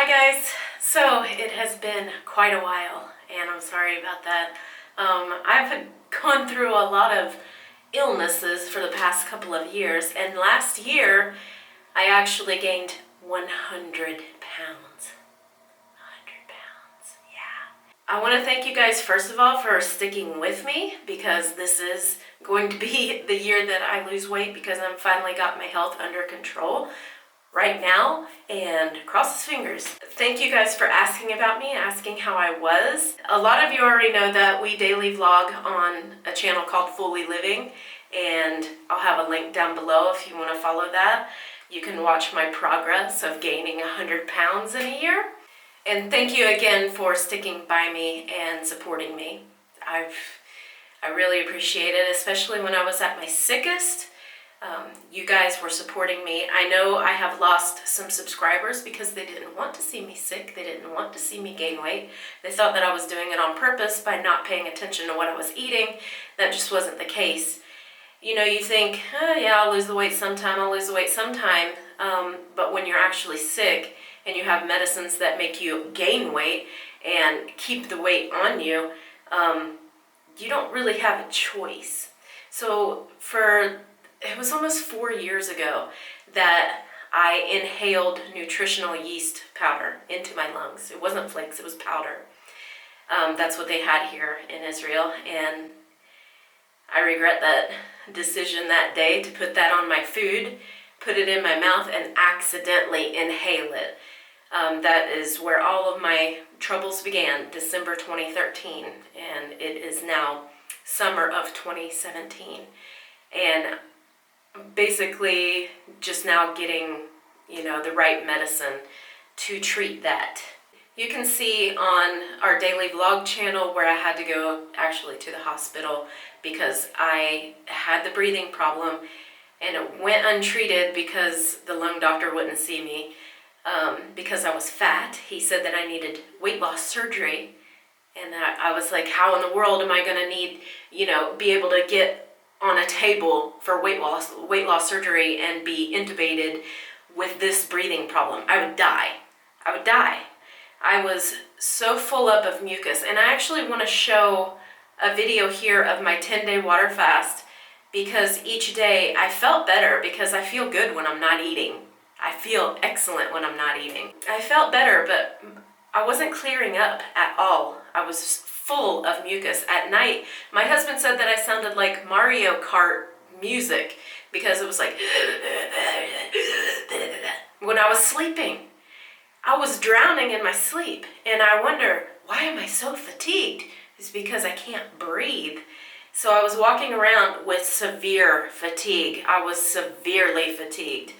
Hi guys, so it has been quite a while and I'm sorry about that. I've gone through a lot of illnesses for the past couple of years, and last year I actually gained 100 pounds. 100 pounds, yeah. I want to thank you guys first of all for sticking with me, because this is going to be the year that I lose weight, because I'm finally got my health under control right now, and cross his fingers. Thank you guys for asking about me, asking how I was. A lot of you already know that we daily vlog on a channel called FoolyLiving, and I'll have a link down below if you want to follow that. You can watch my progress of gaining 100 pounds in a year. And thank you again for sticking by me and supporting me. I really appreciate it, especially when I was at my sickest. You guys were supporting me. I know I have lost some subscribers because they didn't want to see me sick. They didn't want to see me gain weight. They thought that I was doing it on purpose by not paying attention to what I was eating. That just wasn't the case. You know, you think, oh, yeah, I'll lose the weight sometime, I'll lose the weight sometime. But when you're actually sick and you have medicines that make you gain weight and keep the weight on you, you don't really have a choice. So it was almost 4 years ago that I inhaled nutritional yeast powder into my lungs. It wasn't flakes, it was powder. That's what they had here in Israel, and I regret that decision that day to put that on my food, put it in my mouth, and accidentally inhale it. That is where all of my troubles began, December 2013, and it is now summer of 2017. And basically just now getting, the right medicine to treat that. You can see on our daily vlog channel where I had to go actually to the hospital because I had the breathing problem, and it went untreated because the lung doctor wouldn't see me because I was fat. He said that I needed weight loss surgery, and I was like, how in the world am I going to need, be able to get on a table for weight loss surgery and be intubated with this breathing problem? I would die. I was so full up of mucus, and I actually want to show a video here of my 10-day water fast, because each day I felt better, because I feel good when I'm not eating. I feel excellent when I'm not eating. I felt better, but I wasn't clearing up at all. I was full of mucus. At night, my husband said that I sounded like Mario Kart music because it was like when I was sleeping. I was drowning in my sleep, and I wonder, why am I so fatigued? It's because I can't breathe. So I was walking around with severe fatigue. I was severely fatigued.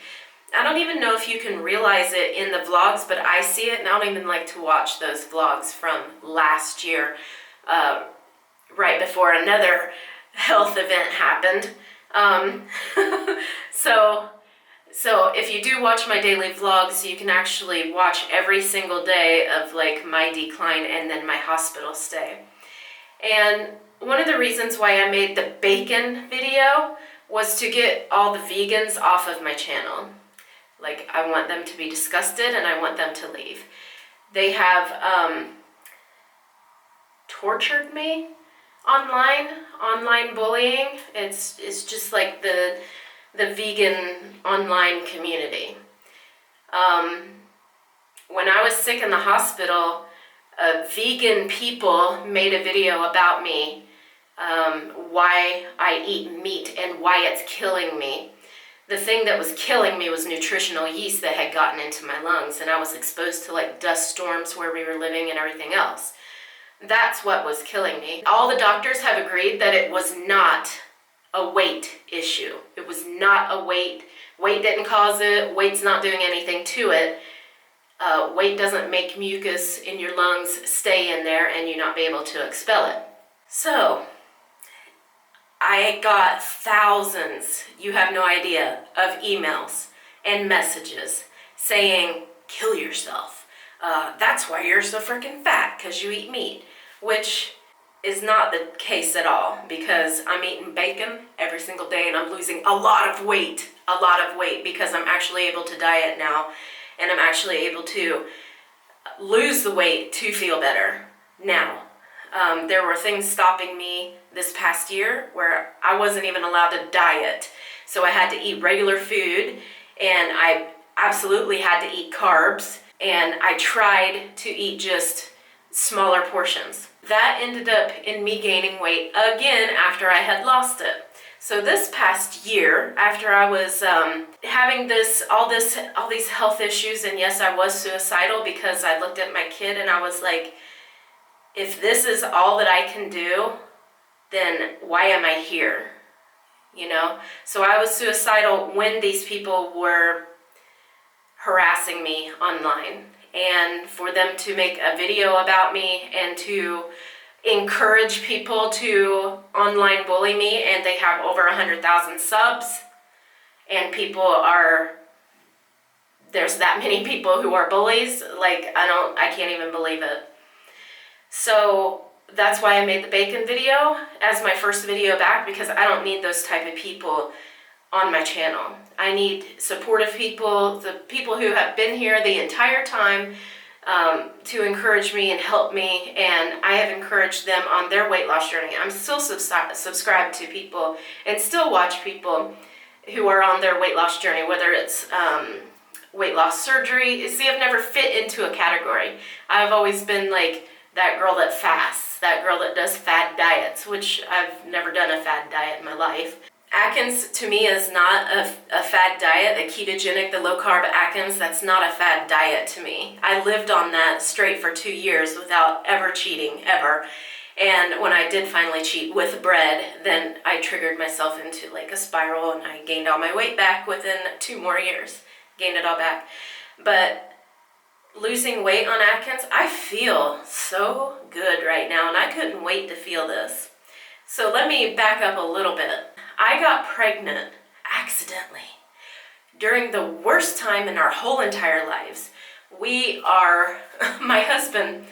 I don't even know if you can realize it in the vlogs, but I see it, and I don't even like to watch those vlogs from last year, right before another health event happened. So if you do watch my daily vlogs, you can actually watch every single day of like my decline and then my hospital stay. And one of the reasons why I made the bacon video was to get all the vegans off of my channel. Like, I want them to be disgusted and I want them to leave. They have tortured me online bullying. It's just like the vegan online community. When I was sick in the hospital, vegan people made a video about me, why I eat meat and why it's killing me. The thing that was killing me was nutritional yeast that had gotten into my lungs, and I was exposed to like dust storms where we were living and everything else. That's what was killing me. All the doctors have agreed that it was not a weight issue. It was not a weight. Weight didn't cause it. Weight's not doing anything to it. Weight doesn't make mucus in your lungs stay in there and you not be able to expel it. So I got thousands, you have no idea, of emails and messages saying, kill yourself. That's why you're so freaking fat, because you eat meat, which is not the case at all, because I'm eating bacon every single day and I'm losing a lot of weight because I'm actually able to diet now, and I'm actually able to lose the weight to feel better now. There were things stopping me this past year where I wasn't even allowed to diet. So I had to eat regular food, and I absolutely had to eat carbs, and I tried to eat just smaller portions. That ended up in me gaining weight again after I had lost it. So this past year, after I was having all these health issues, and yes, I was suicidal because I looked at my kid and I was like, if this is all that I can do, then why am I here? You know? So I was suicidal when these people were harassing me online. And for them to make a video about me and to encourage people to online bully me, and they have over 100,000 subs, and there's that many people who are bullies, like I can't even believe it. So that's why I made the bacon video as my first video back, because I don't need those type of people on my channel. I need supportive people, the people who have been here the entire time, to encourage me and help me, and I have encouraged them on their weight loss journey. I'm still subscribed to people and still watch people who are on their weight loss journey, whether it's weight loss surgery. See, I've never fit into a category. I've always been like that girl that fasts, that girl that does fad diets, which I've never done a fad diet in my life. Atkins to me is not a fad diet. The ketogenic, the low carb Atkins, that's not a fad diet to me. I lived on that straight for 2 years without ever cheating, ever. And when I did finally cheat with bread, then I triggered myself into like a spiral, and I gained all my weight back within 2 more years. Gained it all back. But losing weight on Atkins, I feel so good right now, and I couldn't wait to feel this. So let me back up a little bit. I got pregnant accidentally during the worst time in our whole entire lives. My husband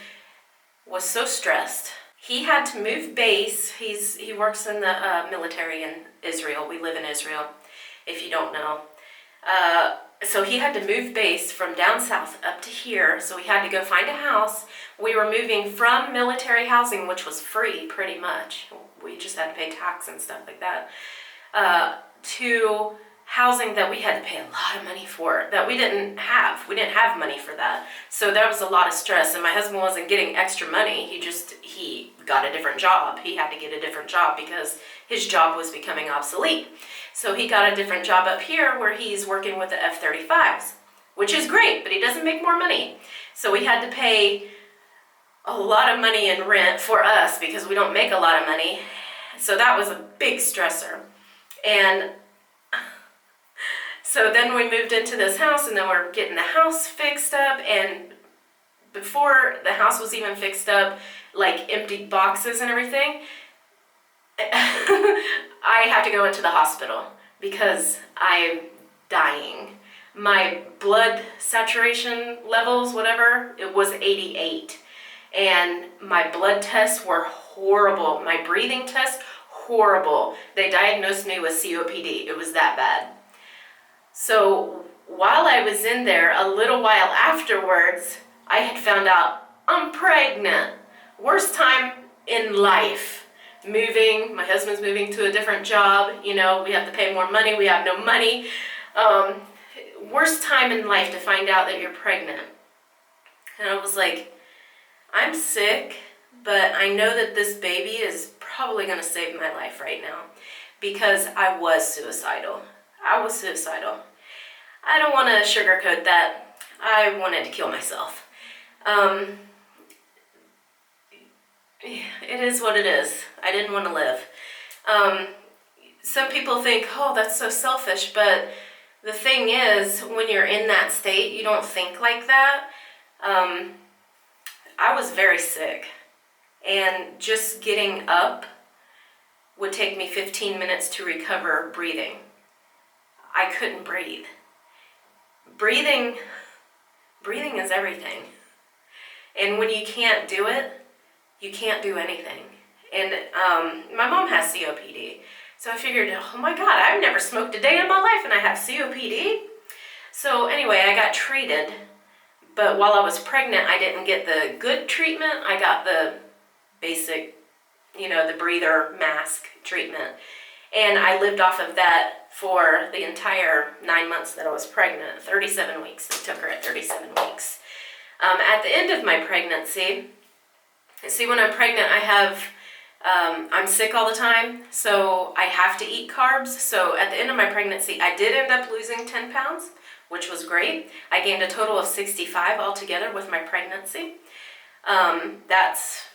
was so stressed. He had to move base. He works in the military in Israel. We live in Israel, if you don't know. So he had to move base from down south up to here. So we had to go find a house. We were moving from military housing, which was free pretty much. We just had to pay tax and stuff like that, to housing that we had to pay a lot of money for, that we didn't have. We didn't have money for that. So there was a lot of stress, and my husband wasn't getting extra money. He got a different job. He had to get a different job because his job was becoming obsolete. So he got a different job up here where he's working with the F-35s, which is great, but he doesn't make more money. So we had to pay a lot of money in rent for us because we don't make a lot of money. So that was a big stressor. And so then we moved into this house, and then we're getting the house fixed up, and before the house was even fixed up, like empty boxes and everything, I have to go into the hospital because I'm dying. My blood saturation levels, whatever, it was 88. And my blood tests were horrible. My breathing tests, horrible. They diagnosed me with COPD. It was that bad. So while I was in there, a little while afterwards, I had found out I'm pregnant. Worst time in life. Moving, my husband's moving to a different job. You know, we have to pay more money. We have no money. Worst time in life to find out that you're pregnant. And I was like, I'm sick, but I know that this baby is probably going to save my life right now, because I was suicidal. I don't want to sugarcoat that. I wanted to kill myself. It is what it is. I didn't want to live. Some people think, oh, that's so selfish, but the thing is, when you're in that state, you don't think like that. I was very sick, and just getting up would take me 15 minutes to recover breathing. I couldn't breathe. Breathing is everything. And when you can't do it, you can't do anything. And my mom has COPD. So I figured, oh my God, I've never smoked a day in my life and I have COPD. So anyway, I got treated, But while I was pregnant, I didn't get the good treatment. I got the basic, the breather mask treatment. And I lived off of that for the entire 9 months that I was pregnant, 37 weeks. It took her at 37 weeks. At the end of my pregnancy, see, when I'm pregnant, I'm sick all the time, so I have to eat carbs. So at the end of my pregnancy, I did end up losing 10 pounds, which was great. I gained a total of 65 altogether with my pregnancy. That's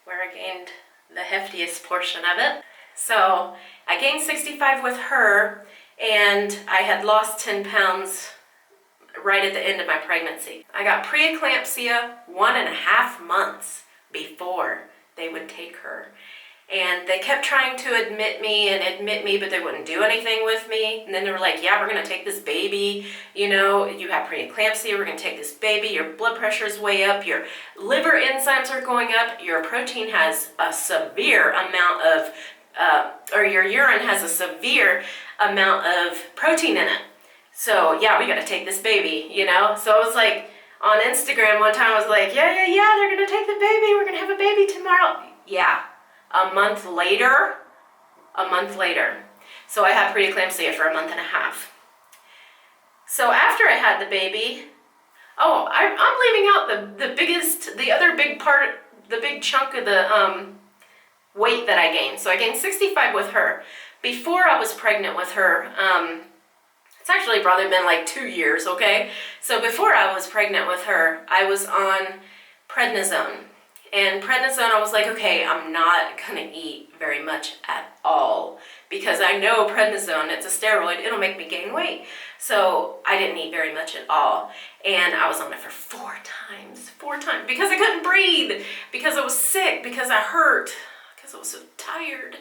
where I gained the heftiest portion of it. So I gained 65 with her, and I had lost 10 pounds right at the end of my pregnancy. I got preeclampsia 1.5 months before they would take her. And they kept trying to admit me, but they wouldn't do anything with me. And then they were like, yeah, we're gonna take this baby. You have preeclampsia, we're gonna take this baby. Your blood pressure's way up, your liver enzymes are going up, your protein has a severe amount of, or your urine has a severe amount of protein in it. So yeah, we gotta take this baby, So I was like, on Instagram one time, I was like, yeah, they're gonna take the baby, we're gonna have a baby tomorrow. Yeah, a month later. So I had preeclampsia for 1.5 months. So after I had the baby, I'm leaving out the other big part, the big chunk of the weight that I gained. So I gained 65 with her. Before I was pregnant with her, it's actually probably been like 2 years, okay? So before I was pregnant with her, I was on prednisone. And prednisone, I was like, okay, I'm not gonna eat very much at all, because I know prednisone, it's a steroid, it'll make me gain weight. So I didn't eat very much at all. And I was on it for 4 times, because I couldn't breathe, because I was sick, because I hurt, because I was so tired.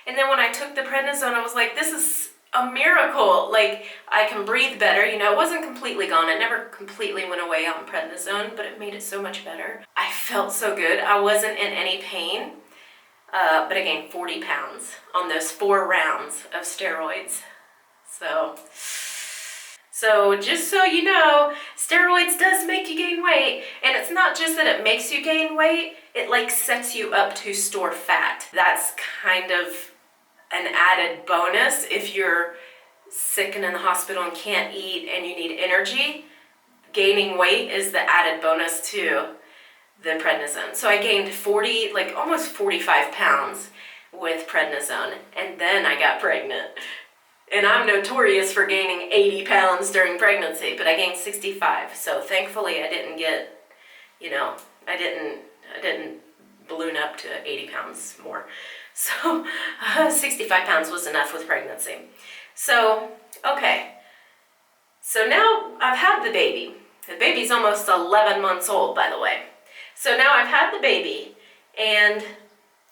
And then when I took the prednisone, I was like, this is a miracle. Like, I can breathe better. It wasn't completely gone. It never completely went away on prednisone, but it made it so much better. I felt so good. I wasn't in any pain, but I gained 40 pounds on those 4 rounds of steroids. So just so you know, steroids does make you gain weight, and it's not just that it makes you gain weight, it like sets you up to store fat. That's kind of an added bonus if you're sick and in the hospital and can't eat and you need energy. Gaining weight is the added bonus to the prednisone. So I gained almost 45 pounds with prednisone, and then I got pregnant. And I'm notorious for gaining 80 pounds during pregnancy, but I gained 65. So thankfully I didn't get, I didn't balloon up to 80 pounds more. So 65 pounds was enough with pregnancy. So, okay. So now I've had the baby. The baby's almost 11 months old, by the way. So now I've had the baby, and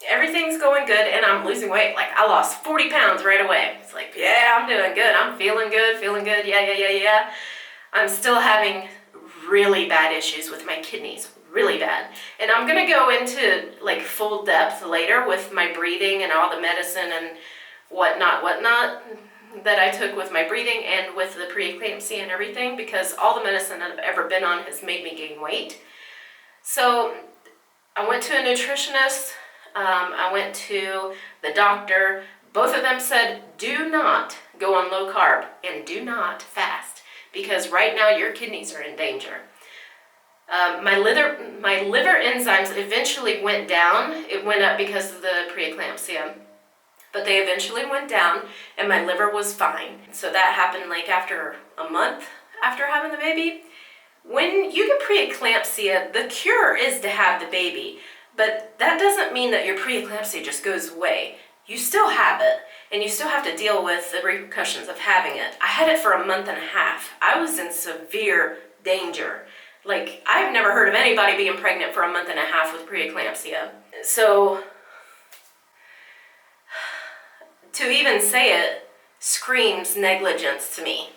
everything's going good, and I'm losing weight. Like, I lost 40 pounds right away. It's like, yeah, I'm doing good. I'm feeling good. Yeah. I'm still having really bad issues with my kidneys. Really bad. And I'm gonna go into like full depth later with my breathing and all the medicine and whatnot that I took with my breathing and with the preeclampsia and everything, because all the medicine that I've ever been on has made me gain weight. So I went to a nutritionist, I went to the doctor. Both of them said, do not go on low carb and do not fast, because right now your kidneys are in danger. My liver enzymes eventually went down. It went up because of the preeclampsia, but they eventually went down, and my liver was fine. So that happened like after a month after having the baby. When you get preeclampsia, the cure is to have the baby, but that doesn't mean that your preeclampsia just goes away. You still have it, and you still have to deal with the repercussions of having it. I had it for 1.5 months. I was in severe danger. Like, I've never heard of anybody being pregnant for 1.5 months with preeclampsia. So, to even say it screams negligence to me.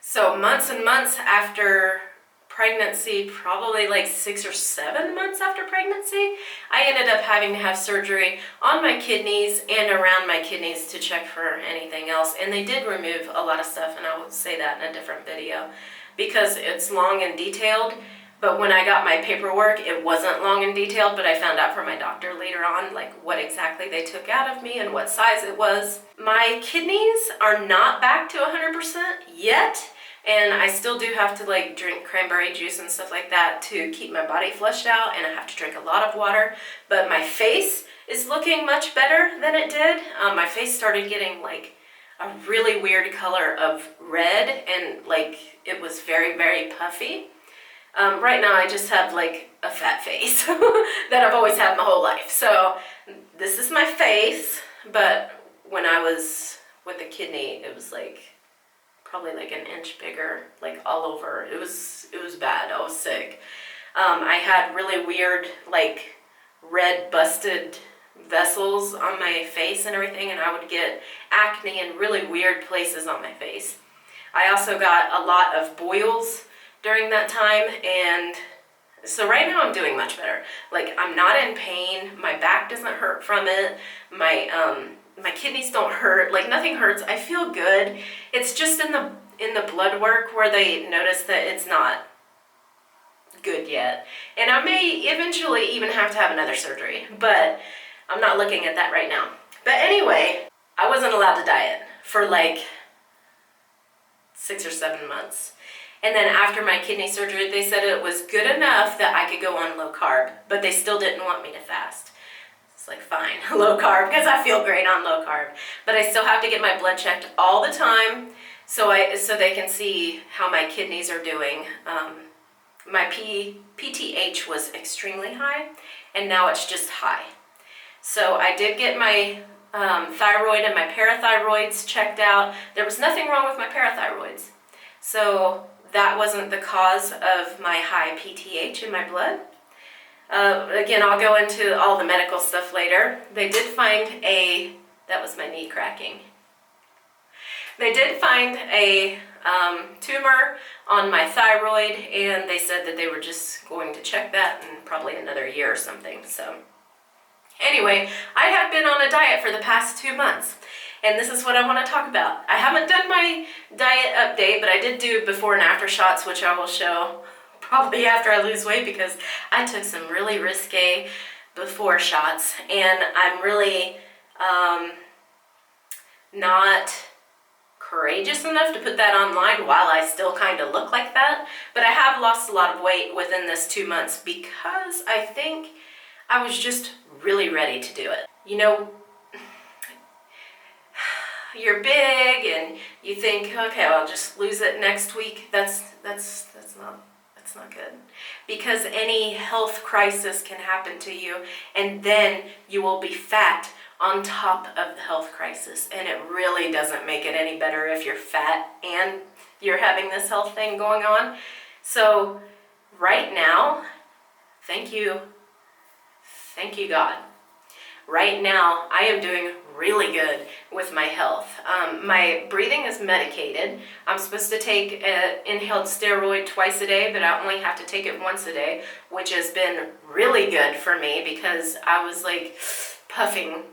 So months and months after pregnancy, probably like 6 or 7 months after pregnancy, I ended up having to have surgery on my kidneys and around my kidneys to check for anything else. And they did remove a lot of stuff, and I will say that in a different video because it's long and detailed. But when I got my paperwork, it wasn't long and detailed, but I found out from my doctor later on, like, what exactly they took out of me and what size it was. My kidneys are not back to 100% yet, and I still do have to, like, drink cranberry juice and stuff like that to keep my body flushed out, and I have to drink a lot of water. But my face is looking much better than it did. My face started getting, like, a really weird color of red, and, like, it was very, very puffy. Right now I just have like a fat face that I've always had my whole life. So this is my face, but when I was with the kidney, it was like probably like an inch bigger, like all over. It was bad. I was sick. I had really weird, like, red busted vessels on my face and everything, and I would get acne in really weird places on my face. I also got a lot of boils during that time, and so right now I'm doing much better. Like, I'm not in pain, my back doesn't hurt from it, my kidneys don't hurt, like nothing hurts. I feel good. It's just in the blood work where they notice that it's not good yet, and I may eventually even have to have another surgery, but I'm not looking at that right now. But anyway, I wasn't allowed to diet for like 6 or 7 months. And then after my kidney surgery, they said it was good enough that I could go on low carb, but they still didn't want me to fast. It's like, fine, low carb, because I feel great on low carb. But I still have to get my blood checked all the time so they can see how my kidneys are doing. My PTH was extremely high, and now it's just high. So I did get my thyroid and my parathyroids checked out. There was nothing wrong with my parathyroids. So that wasn't the cause of my high PTH in my blood. Again, I'll go into all the medical stuff later. They did find that was my knee cracking. They did find a tumor on my thyroid, and they said that they were just going to check that in probably another year or something. So anyway, I have been on a diet for the past 2 months. And this is what I want to talk about. I haven't done my diet update, but I did do before and after shots, which I will show probably after I lose weight, because I took some really risque before shots, and I'm really not courageous enough to put that online while I still kind of look like that. But I have lost a lot of weight within this 2 months because I think I was just really ready to do it. You know, you're big and you think, okay, I'll just lose it next week. That's not good, because any health crisis can happen to you, and then you will be fat on top of the health crisis, and it really doesn't make it any better if you're fat and you're having this health thing going on. So right now, thank you God. Right now, I am doing really good with my health. My breathing is medicated. I'm supposed to take an inhaled steroid twice a day, but I only have to take it once a day, which has been really good for me because I was like puffing,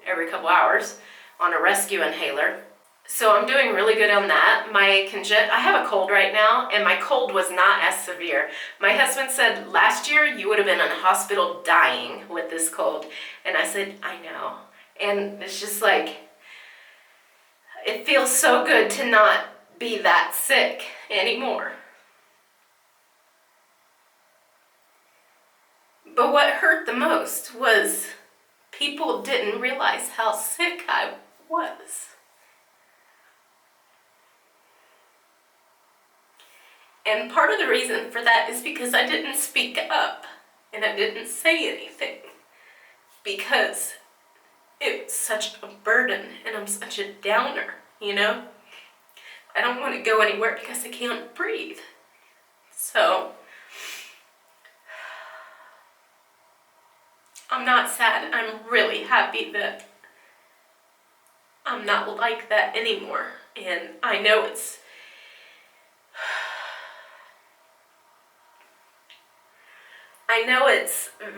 every couple hours on a rescue inhaler. So I'm doing really good on that. I have a cold right now, and my cold was not as severe. My husband said last year you would have been in a hospital dying with this cold. And I said, I know. And it's just like, it feels so good to not be that sick anymore. But what hurt the most was people didn't realize how sick I was. And part of the reason for that is because I didn't speak up and I didn't say anything, because it's such a burden and I'm such a downer, I don't want to go anywhere because I can't breathe. So I'm not sad. I'm really happy that I'm not like that anymore. And I know it's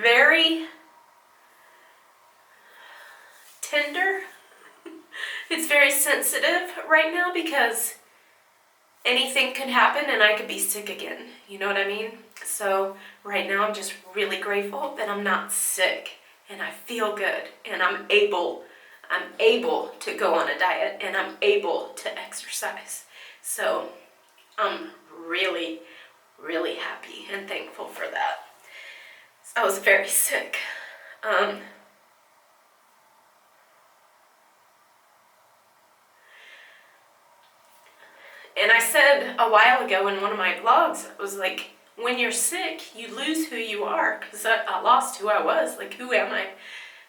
very tender. It's very sensitive right now because anything could happen and I could be sick again. You know what I mean? So right now I'm just really grateful that I'm not sick and I feel good and I'm able to go on a diet and I'm able to exercise. So I'm really, really happy and thankful for that. I was very sick. And I said a while ago in one of my vlogs, I was like, when you're sick, you lose who you are, because I lost who I was. Like, who am I?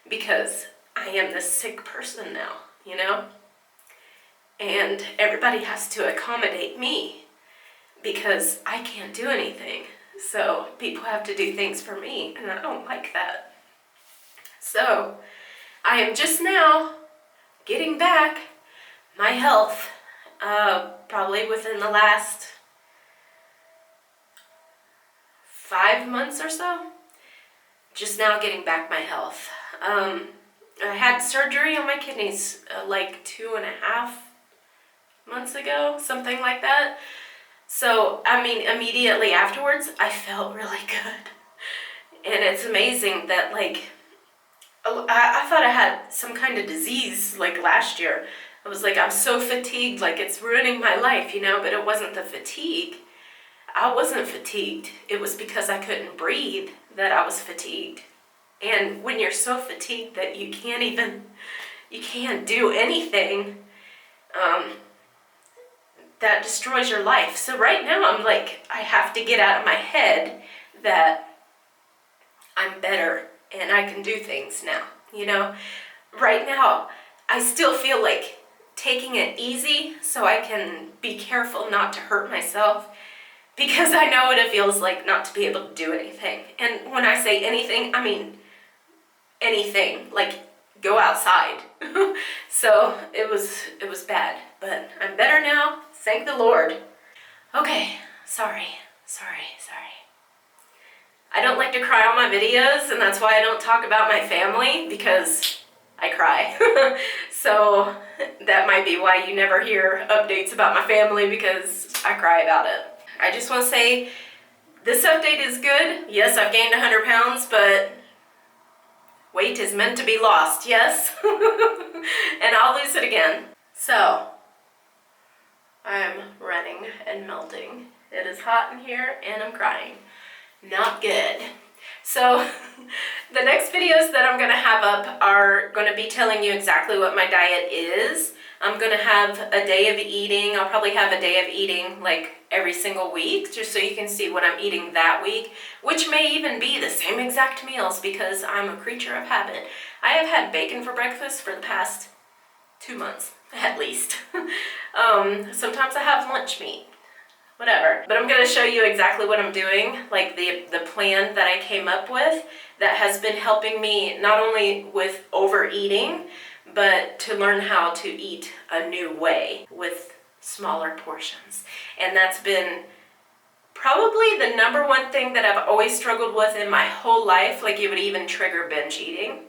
Because I am this sick person now, you know? And everybody has to accommodate me because I can't do anything. So people have to do things for me, and I don't like that. So I am just now getting back my health, probably within the last 5 months or so. Just now getting back my health. I had surgery on my kidneys like 2.5 months ago, something like that. So, I mean, immediately afterwards, I felt really good. And it's amazing that, like, I thought I had some kind of disease, like, last year. I was like, I'm so fatigued, like, it's ruining my life, you know, but it wasn't the fatigue. I wasn't fatigued. It was because I couldn't breathe that I was fatigued. And when you're so fatigued that you can't do anything, that destroys your life. So right now I'm like, I have to get out of my head that I'm better and I can do things now, you know? Right now, I still feel like taking it easy so I can be careful not to hurt myself, because I know what it feels like not to be able to do anything. And when I say anything, I mean anything, like go outside. So it was bad, but I'm better now, thank the Lord. Okay, sorry. I don't like to cry on my videos, and that's why I don't talk about my family, because I cry. So that might be why you never hear updates about my family, because I cry about it. I just want to say this update is good. Yes, I've gained 100 pounds, but weight is meant to be lost, yes? And I'll lose it again. So, I'm running and melting. It is hot in here and I'm crying. Not good. So, the next videos that I'm going to have up are going to be telling you exactly what my diet is. I'm going to have a day of eating. I'll probably have a day of eating like every single week, just so you can see what I'm eating that week, which may even be the same exact meals because I'm a creature of habit. I have had bacon for breakfast for the past 2 months, at least. Sometimes I have lunch meat. Whatever. But I'm going to show you exactly what I'm doing, like the plan that I came up with that has been helping me not only with overeating, but to learn how to eat a new way with smaller portions. And that's been probably the number one thing that I've always struggled with in my whole life. Like, it would even trigger binge eating.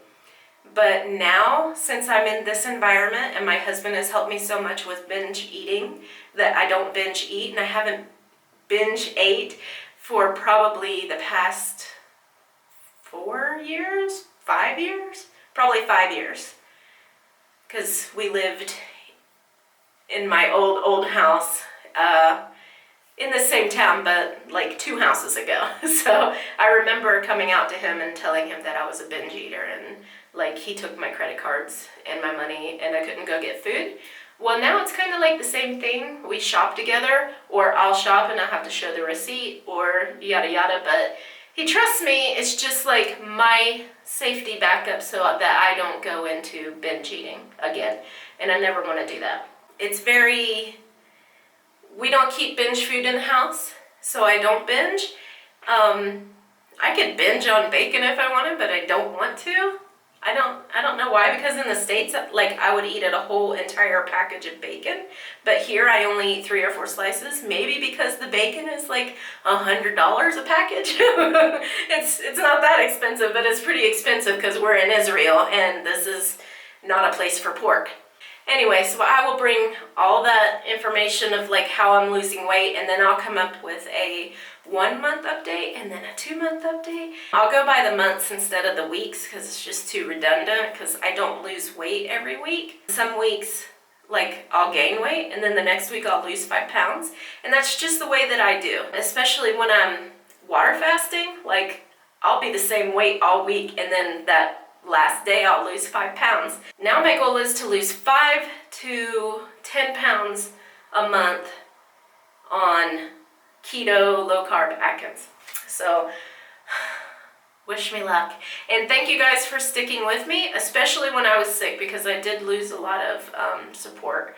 But now, since I'm in this environment and my husband has helped me so much with binge eating, that I don't binge eat, and I haven't binge ate for probably the past 4 years, 5 years, probably 5 years, because we lived in my old house in the same town, but like 2 houses ago. So I remember coming out to him and telling him that I was a binge eater, and like he took my credit cards and my money and I couldn't go get food. Well, now it's kind of like the same thing. We shop together, or I'll shop and I'll have to show the receipt or yada yada, but he trusts me. It's just like my safety backup so that I don't go into binge eating again, and I never want to do that. It's we don't keep binge food in the house, so I don't binge. I could binge on bacon if I wanted, but I don't want to. I don't know why, because in the States, like, I would eat a whole entire package of bacon, but here I only eat 3 or 4 slices, maybe because the bacon is like $100 a package. It's not that expensive, but it's pretty expensive because we're in Israel and this is not a place for pork. Anyway, so I will bring all that information of like how I'm losing weight, and then I'll come up with a 1 month update and then a 2 month update. I'll go by the months instead of the weeks because it's just too redundant, because I don't lose weight every week. Some weeks, like, I'll gain weight, and then the next week I'll lose 5 pounds. And that's just the way that I do, especially when I'm water fasting. Like, I'll be the same weight all week, and then that last day I'll lose 5 pounds. Now my goal is to lose 5 to 10 pounds a month on keto, low carb Atkins. So wish me luck. And thank you guys for sticking with me, especially when I was sick, because I did lose a lot of support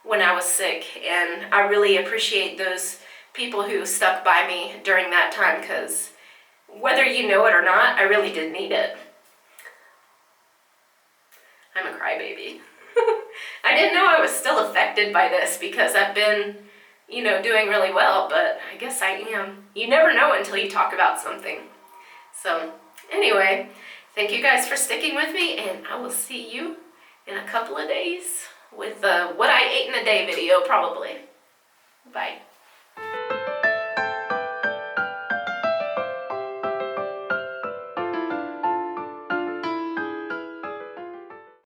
when I was sick. And I really appreciate those people who stuck by me during that time, because whether you know it or not, I really did need it. I'm a crybaby. I didn't know I was still affected by this, because I've been, you know, doing really well, but I guess I am. You never know until you talk about something. So anyway, thank you guys for sticking with me, and I will see you in a couple of days with what I ate in a day video, probably. Bye.